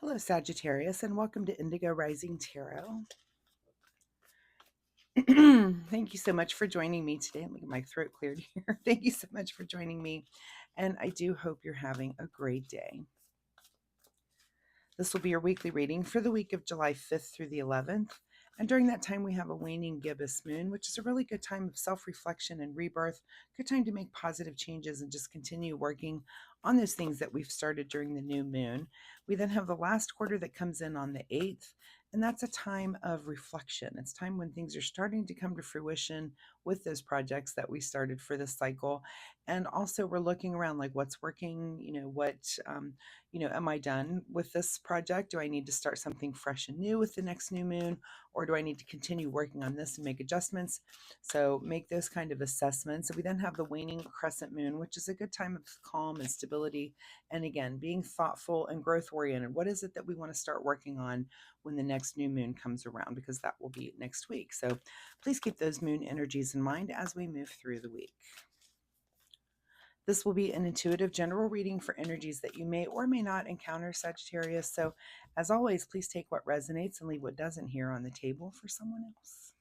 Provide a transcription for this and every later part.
Hello, Sagittarius, and welcome to Indigo Rising Tarot. Thank you so much for joining me today. Let me get my throat cleared here. Thank you so much for joining me, and I do hope you're having a great day. This will be your weekly reading for the week of July 5th through the 11th. And during that time, we have a waning gibbous moon, which is a really good time of self-reflection and rebirth. Good time to make positive changes and just continue working on those things that we've started during the new moon. We then have the last quarter that comes in on the 8th, and that's a time of reflection. It's time when things are starting to come to fruition with those projects that we started for this cycle. And also we're looking around like what's working, am I done with this project? Do I need to start something fresh and new with the next new moon? Or do I need to continue working on this and make adjustments? So make those kind of assessments. So we then have the waning crescent moon, which is a good time of calm and stability. And again, being thoughtful and growth oriented. What is it that we want to start working on when the next new moon comes around? Because that will be next week. So please keep those moon energies in mind as we move through the week. This will be an intuitive general reading for energies that you may or may not encounter, Sagittarius. So, as always, please take what resonates and leave what doesn't here on the table for someone else.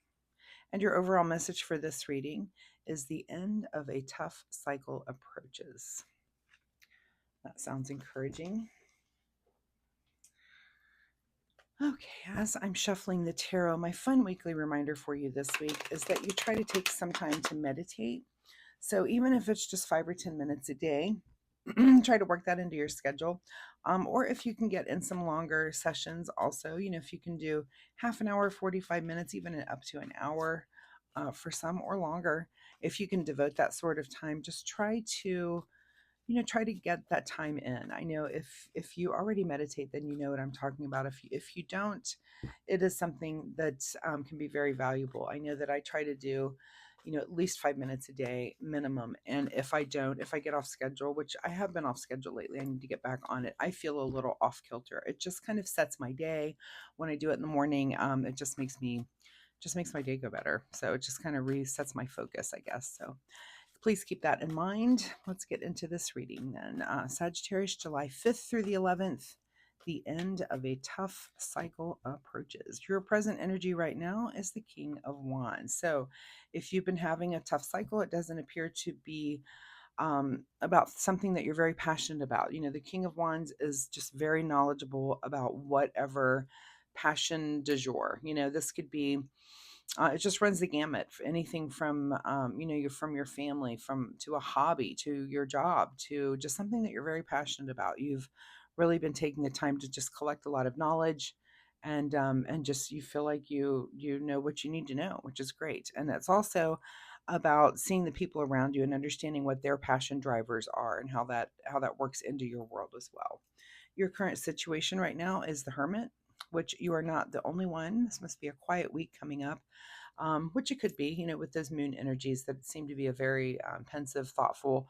And your overall message for this reading is the end of a tough cycle approaches. That sounds encouraging. Okay, as I'm shuffling the tarot, my fun weekly reminder for you this week is that you try to take some time to meditate. So even if it's just 5 or 10 minutes a day, try to work that into your schedule. Or if you can get in some longer sessions also, if you can do half an hour, 45 minutes, even up to an hour for some or longer, if you can devote that sort of time, just try to get that time in. I know if you already meditate, then you know what I'm talking about. If you don't, it is something that can be very valuable. I know that I try to do at least 5 minutes a day minimum. And if I get off schedule, which I have been off schedule lately, I need to get back on it. I feel a little off kilter. It just kind of sets my day. When I do it in the morning, it just makes my day go better. So it just kind of resets my focus, I guess. So please keep that in mind. Let's get into this reading then. Sagittarius, July 5th through the 11th. The end of a tough cycle approaches. Your present energy right now is the King of Wands. So if you've been having a tough cycle, it doesn't appear to be about something that you're very passionate about. The King of Wands is just very knowledgeable about whatever passion du jour. This could be it just runs the gamut. Anything from from your family, from to a hobby, to your job, to just something that you're very passionate about. You've really been taking the time to just collect a lot of knowledge, and just you feel like you know what you need to know, which is great. And that's also about seeing the people around you and understanding what their passion drivers are and how that works into your world as well. Your current situation right now is the Hermit, which you are not the only one. This must be a quiet week coming up, which it could be, with those moon energies that seem to be a very pensive, thoughtful.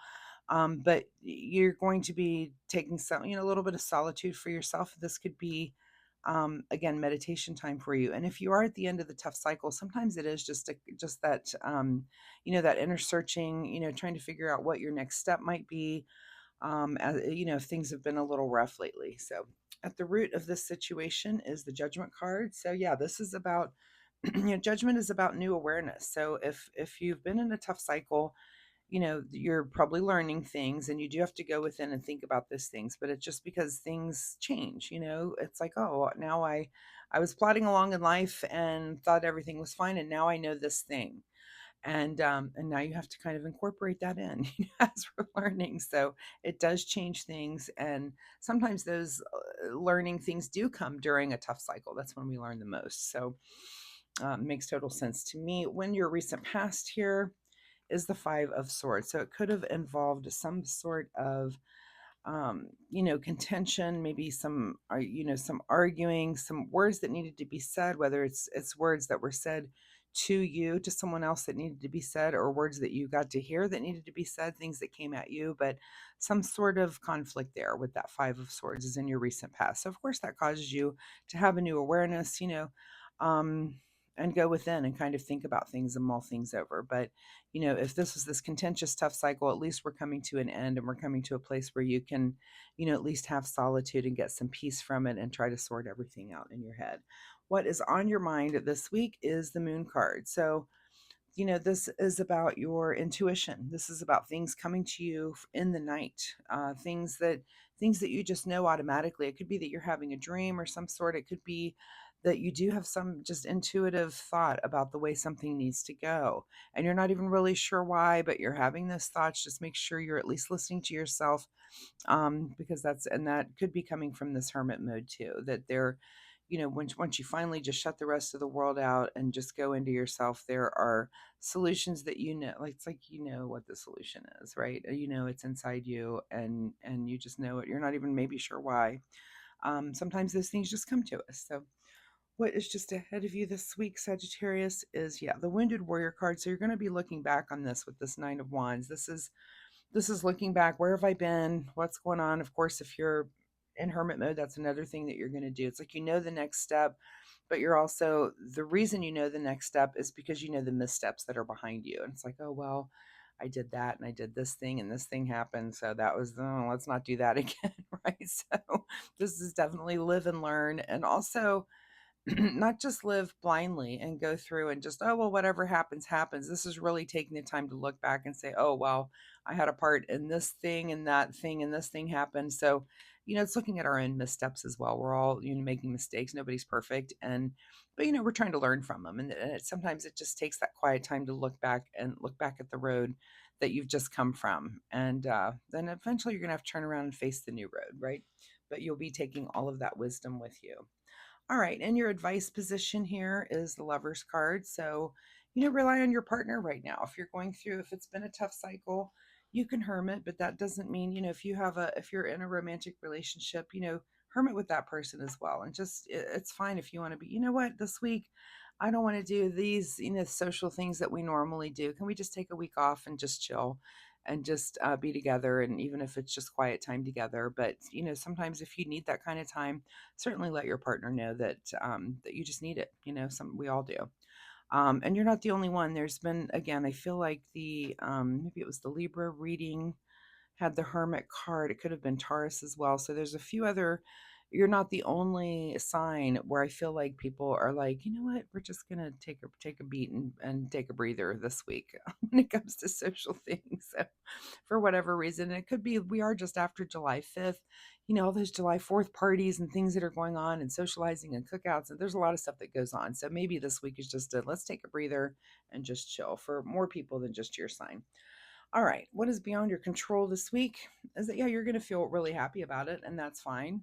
But you're going to be taking some, a little bit of solitude for yourself. This could be, again, meditation time for you. And if you are at the end of the tough cycle, sometimes it is just that, that inner searching, trying to figure out what your next step might be. If things have been a little rough lately. So at the root of this situation is the Judgment card. So yeah, this is about judgment is about new awareness. So if you've been in a tough cycle, you're probably learning things, and you do have to go within and think about these things. But it's just because things change. It's like, oh, now I was plodding along in life and thought everything was fine, and now I know this thing. And now you have to kind of incorporate that in as we're learning. So it does change things, and sometimes those learning things do come during a tough cycle. That's when we learn the most. So makes total sense to me. When your recent past here is the Five of Swords, so it could have involved some sort of contention, maybe some some arguing, some words that needed to be said, whether it's words that were said to you, to someone else that needed to be said, or words that you got to hear that needed to be said, things that came at you. But some sort of conflict there with that Five of Swords is in your recent past. So of course that causes you to have a new awareness, um and go within and kind of think about things and mull things over. But, if this was this contentious, tough cycle, at least we're coming to an end and we're coming to a place where you can, at least have solitude and get some peace from it and try to sort everything out in your head. What is on your mind this week is the moon card. So, this is about your intuition. This is about things coming to you in the night, things that you just know automatically. It could be that you're having a dream or some sort. It could be that you do have some just intuitive thought about the way something needs to go, and you're not even really sure why, but you're having those thoughts. Just make sure you're at least listening to yourself, because that could be coming from this hermit mode too. That they're, once you finally just shut the rest of the world out and just go into yourself, there are solutions that like it's like what the solution is, right? It's inside you, and you just know it. You're not even maybe sure why. Sometimes those things just come to us. So what is just ahead of you this week, Sagittarius, is the Wounded Warrior card. So you're going to be looking back on this with this Nine of Wands. This is looking back. Where have I been? What's going on? Of course, if you're in hermit mode, that's another thing that you're going to do. It's like the next step, but you're also, the reason the next step is because the missteps that are behind you. And it's like, oh, well, I did that and I did this thing and this thing happened. So that was, oh, let's not do that again. Right. So this is definitely live and learn. And also, not just live blindly and go through and just, oh, well, whatever happens, happens. This is really taking the time to look back and say, oh, well, I had a part in this thing and that thing and this thing happened. So, it's looking at our own missteps as well. We're all, making mistakes. Nobody's perfect. But, we're trying to learn from them. And sometimes it just takes that quiet time to look back at the road that you've just come from. And then eventually you're going to have to turn around and face the new road, right? But you'll be taking all of that wisdom with you. All right, and your advice position here is the Lover's card. So, rely on your partner right now. If it's been a tough cycle, you can hermit, but that doesn't mean, if you're in a romantic relationship, hermit with that person as well. And just, it's fine if you want to be, what, this week, I don't want to do these, social things that we normally do. Can we just take a week off and just chill and just be together? And even if it's just quiet time together, but, sometimes if you need that kind of time, certainly let your partner know that you just need it. We all do. And you're not the only one. There's been, again, I feel like maybe it was the Libra reading had the Hermit card. It could have been Taurus as well. So there's a few other. You're not the only sign where I feel like people are like, you know what, we're just gonna take a beat and take a breather this week when it comes to social things. So for whatever reason, it could be we are just after July 5th, all those July 4th parties and things that are going on and socializing and cookouts, and there's a lot of stuff that goes on. So maybe this week is just let's take a breather and just chill for more people than just your sign. All right, what is beyond your control this week is that, you're going to feel really happy about it, and that's fine.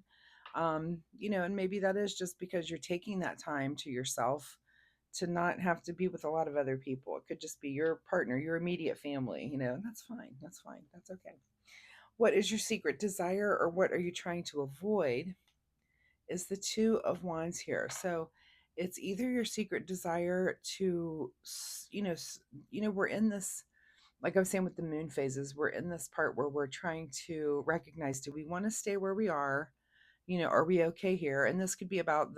And maybe that is just because you're taking that time to yourself to not have to be with a lot of other people. It could just be your partner, your immediate family, that's fine. That's fine. That's okay. What is your secret desire, or what are you trying to avoid? Is the Two of Wands here. So it's either your secret desire to, we're in this, like I was saying with the moon phases, we're in this part where we're trying to recognize, do we want to stay where we are? Are we okay here? And this could be about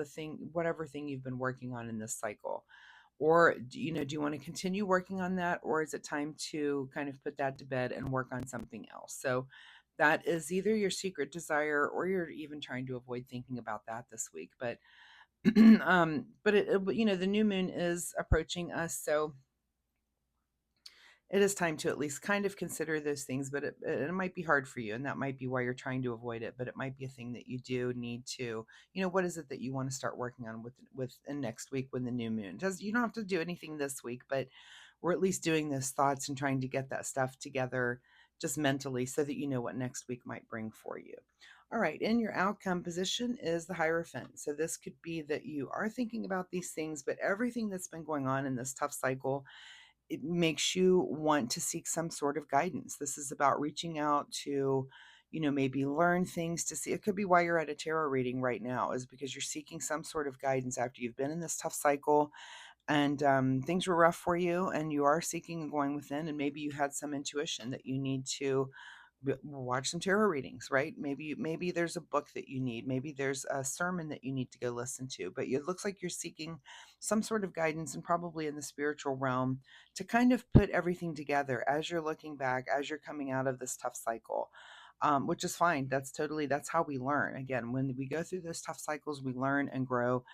whatever thing you've been working on in this cycle. Or, do you want to continue working on that? Or is it time to kind of put that to bed and work on something else? So that is either your secret desire, or you're even trying to avoid thinking about that this week. But, the new moon is approaching us. So it is time to at least kind of consider those things, but it might be hard for you, and that might be why you're trying to avoid it. But it might be a thing that you do need to, what is it that you want to start working on with in next week when the new moon does? You don't have to do anything this week, but we're at least doing those thoughts and trying to get that stuff together just mentally, so that you know what next week might bring for you. All right, in your outcome position is the Hierophant. So this could be that you are thinking about these things, but everything that's been going on in this tough cycle, it makes you want to seek some sort of guidance. This is about reaching out to, maybe learn things to see. It could be why you're at a tarot reading right now, is because you're seeking some sort of guidance after you've been in this tough cycle, and things were rough for you, and you are seeking and going within, and maybe you had some intuition that you need to watch some tarot readings, right? Maybe there's a book that you need. Maybe there's a sermon that you need to go listen to. But it looks like you're seeking some sort of guidance, and probably in the spiritual realm, to kind of put everything together as you're looking back, as you're coming out of this tough cycle. Which is fine. That's how we learn. Again, when we go through those tough cycles, we learn and grow.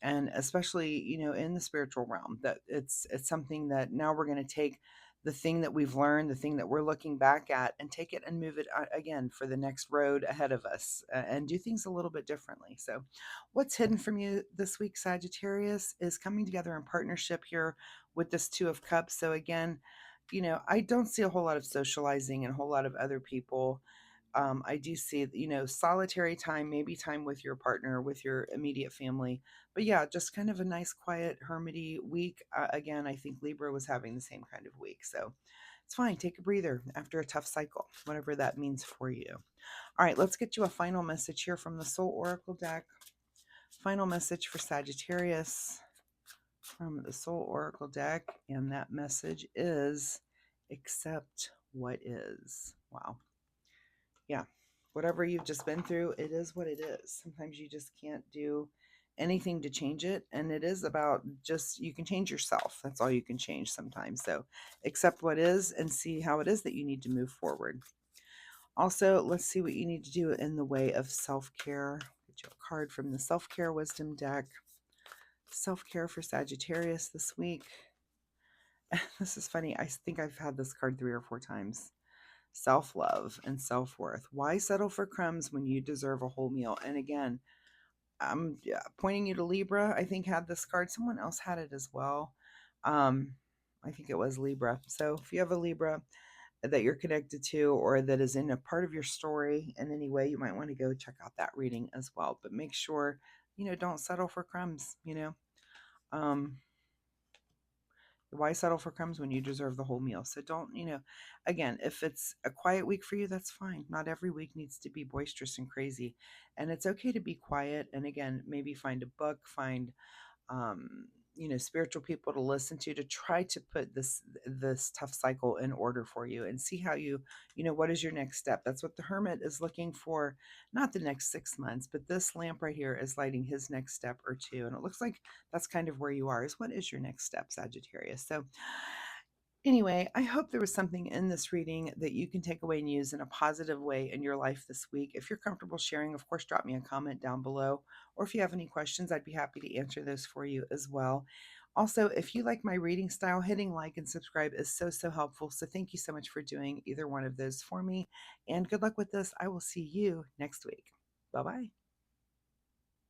And especially, in the spiritual realm, that it's something that now we're going to take the thing that we've learned, the thing that we're looking back at, and take it and move it again for the next road ahead of us, and do things a little bit differently. So, what's hidden from you this week, Sagittarius, is coming together in partnership here with this Two of Cups. So, again, I don't see a whole lot of socializing and a whole lot of other people. I do see, solitary time, maybe time with your partner, with your immediate family. But yeah, just kind of a nice, quiet, hermity week. Again, I think Libra was having the same kind of week. So it's fine. Take a breather after a tough cycle, whatever that means for you. All right, let's get you a final message here from the Soul Oracle deck. Final message for Sagittarius from the Soul Oracle deck. And that message is accept what is. Wow. Yeah, whatever you've just been through, it is what it is. Sometimes you just can't do anything to change it. And it is about just, you can change yourself. That's all you can change sometimes. So accept what is and see how it is that you need to move forward. Also, let's see what you need to do in the way of self-care. Get you a card from the Self-Care Wisdom deck. Self-care for Sagittarius this week. This is funny. I think I've had this card 3 or 4 times. Self-love and self-worth. Why settle for crumbs when you deserve a whole meal? And again, I'm pointing you to Libra. I think had this card. Someone else had it as well. I think it was Libra. So if you have a Libra that you're connected to, or that is in a part of your story in any way, you might want to go check out that reading as well. But make sure, don't settle for crumbs. Um, Why settle for crumbs when you deserve the whole meal? So don't, again, if it's a quiet week for you, that's fine. Not every week needs to be boisterous and crazy. And it's okay to be quiet. And again, maybe find a book, find, spiritual people to listen to try to put this tough cycle in order for you, and see how what is your next step. That's what the Hermit is looking for. Not the next 6 months, but this lamp right here is lighting his next step or two, and it looks like that's kind of where you are, is what is your next step, Sagittarius. So anyway, I hope there was something in this reading that you can take away and use in a positive way in your life this week. If you're comfortable sharing, of course, drop me a comment down below. Or if you have any questions, I'd be happy to answer those for you as well. Also, if you like my reading style, hitting like and subscribe is so, so helpful. So thank you so much for doing either one of those for me. And good luck with this. I will see you next week. Bye-bye.